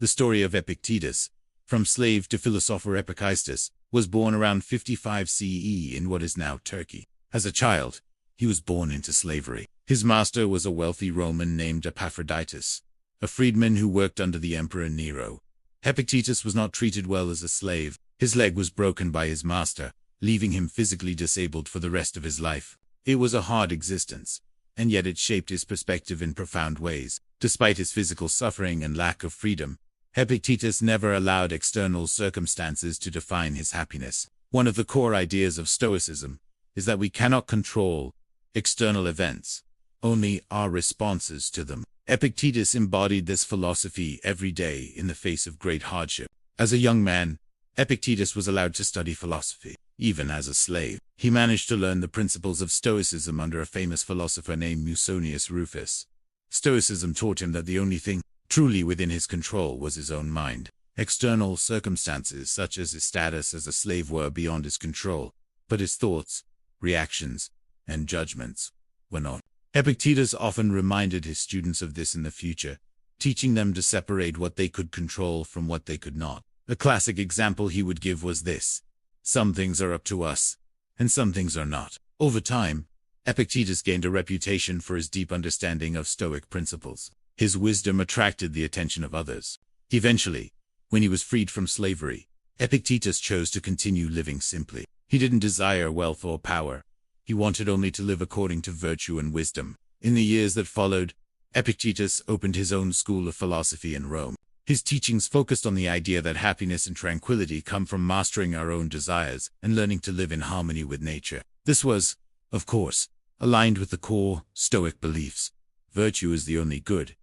The story of Epictetus, from slave to philosopher Epictetus, was born around 55 CE in what is now Turkey. As a child, he was born into slavery. His master was a wealthy Roman named Epictetus, a freedman who worked under the Emperor Nero. Epictetus was not treated well as a slave. His leg was broken by his master, leaving him physically disabled for the rest of his life. It was a hard existence, and yet it shaped his perspective in profound ways. Despite his physical suffering and lack of freedom, Epictetus never allowed external circumstances to define his happiness. One of the core ideas of Stoicism is that we cannot control external events, only our responses to them. Epictetus embodied this philosophy every day in the face of great hardship. As a young man, Epictetus was allowed to study philosophy. Even as a slave, he managed to learn the principles of Stoicism under a famous philosopher named Musonius Rufus. Stoicism taught him that the only thing truly within his control was his own mind. External circumstances, such as his status as a slave, were beyond his control, but his thoughts, reactions, and judgments were not. Epictetus often reminded his students of this in the future, teaching them to separate what they could control from what they could not. A classic example he would give was this: some things are up to us, and some things are not. Over time, Epictetus gained a reputation for his deep understanding of Stoic principles. His wisdom attracted the attention of others. Eventually, when he was freed from slavery, Epictetus chose to continue living simply. He didn't desire wealth or power. He wanted only to live according to virtue and wisdom. In the years that followed, Epictetus opened his own school of philosophy in Rome. His teachings focused on the idea that happiness and tranquility come from mastering our own desires and learning to live in harmony with nature. This was, of course, aligned with the core Stoic beliefs. Virtue is the only good.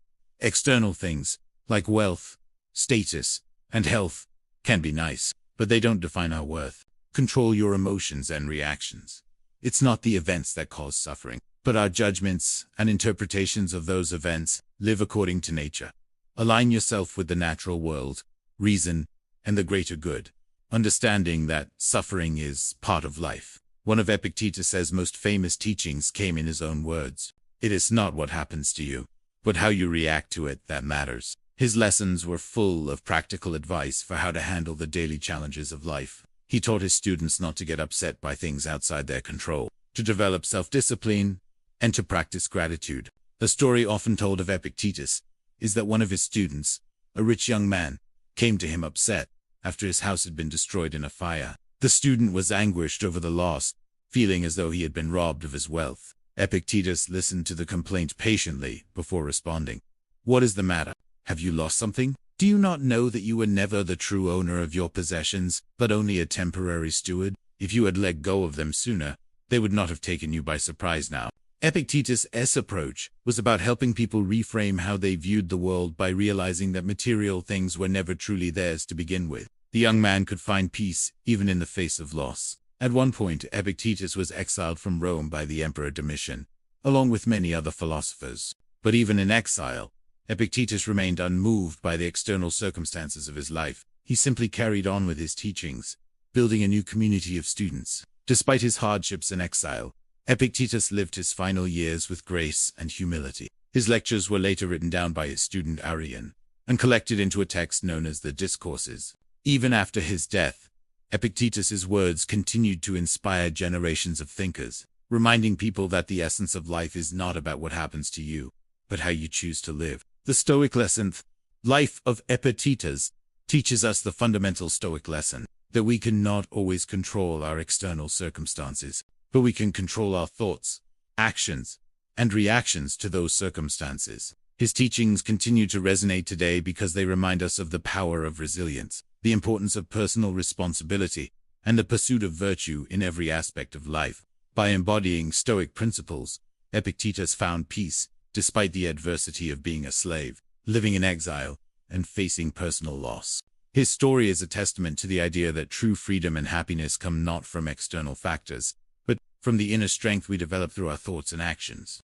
External things, like wealth, status, and health, can be nice, but they don't define our worth. Control your emotions and reactions. It's not the events that cause suffering, but our judgments and interpretations of those events. Live according to nature. Align yourself with the natural world, reason, and the greater good, understanding that suffering is part of life. One of Epictetus's most famous teachings came in his own words: "It is not what happens to you, but how you react to it that matters." His lessons were full of practical advice for how to handle the daily challenges of life. He taught his students not to get upset by things outside their control, to develop self-discipline, and to practice gratitude. A story often told of Epictetus is that one of his students, a rich young man, came to him upset after his house had been destroyed in a fire. The student was anguished over the loss, feeling as though he had been robbed of his wealth. Epictetus listened to the complaint patiently before responding. "What is the matter? Have you lost something? Do you not know that you were never the true owner of your possessions, but only a temporary steward? If you had let go of them sooner, they would not have taken you by surprise now." Epictetus' approach was about helping people reframe how they viewed the world by realizing that material things were never truly theirs to begin with. The young man could find peace even in the face of loss. At one point, Epictetus was exiled from Rome by the Emperor Domitian, along with many other philosophers. But even in exile, Epictetus remained unmoved by the external circumstances of his life. He simply carried on with his teachings, building a new community of students. Despite his hardships and exile, Epictetus lived his final years with grace and humility. His lectures were later written down by his student Arrian and collected into a text known as the Discourses. Even after his death, Epictetus's words continued to inspire generations of thinkers, reminding people that the essence of life is not about what happens to you, but how you choose to live. The Stoic lesson, Life of Epictetus, teaches us the fundamental Stoic lesson that we cannot always control our external circumstances, but we can control our thoughts, actions, and reactions to those circumstances. His teachings continue to resonate today because they remind us of the power of resilience, the importance of personal responsibility, and the pursuit of virtue in every aspect of life. By embodying Stoic principles, Epictetus found peace, despite the adversity of being a slave, living in exile, and facing personal loss. His story is a testament to the idea that true freedom and happiness come not from external factors, but from the inner strength we develop through our thoughts and actions.